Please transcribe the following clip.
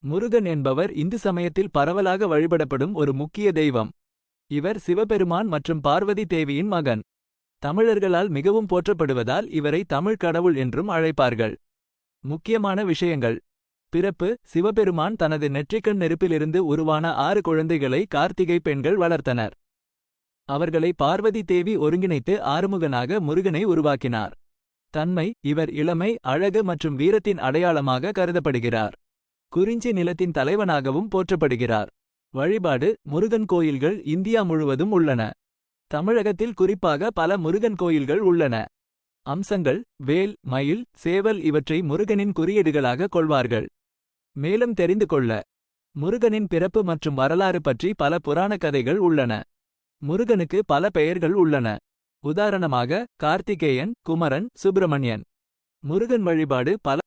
முருகன் என்பவர் இந்து சமயத்தில் பரவலாக வழிபடப்படும் ஒரு முக்கிய தெய்வம். இவர் சிவபெருமான் மற்றும் பார்வதி தேவியின் மகன். தமிழர்களால் மிகவும் போற்றப்படுவதால் இவரை தமிழ் கடவுள் என்றும் அழைப்பார்கள். முக்கியமான விஷயங்கள். பிறப்பு: சிவபெருமான் தனது நெற்றிக்கண் நெருப்பிலிருந்து உருவான 6 குழந்தைகளை கார்த்திகை பெண்கள் வளர்த்தனர். அவர்களை பார்வதி தேவி ஒருங்கிணைத்து ஆறுமுகனாக முருகனை உருவாக்கினார். தன்மை: இவர் இளமை, அழகு மற்றும் வீரத்தின் அடையாளமாக கருதப்படுகிறார். குறிஞ்சி நிலத்தின் தலைவனாகவும் போற்றப்படுகிறார். வழிபாடு: முருகன் கோயில்கள் இந்தியா முழுவதும் உள்ளன. தமிழகத்தில் குறிப்பாக பல முருகன் கோயில்கள் உள்ளன. அம்சங்கள்: வேல், மயில், சேவல் இவற்றை முருகனின் குறியீடுகளாக கொள்வார்கள். மேலும் தெரிந்து கொள்ள: முருகனின் பிறப்பு மற்றும் வரலாறு பற்றி பல புராண கதைகள் உள்ளன. முருகனுக்கு பல பெயர்கள் உள்ளன. உதாரணமாக கார்த்திகேயன், குமரன், சுப்பிரமணியன். முருகன் வழிபாடு பல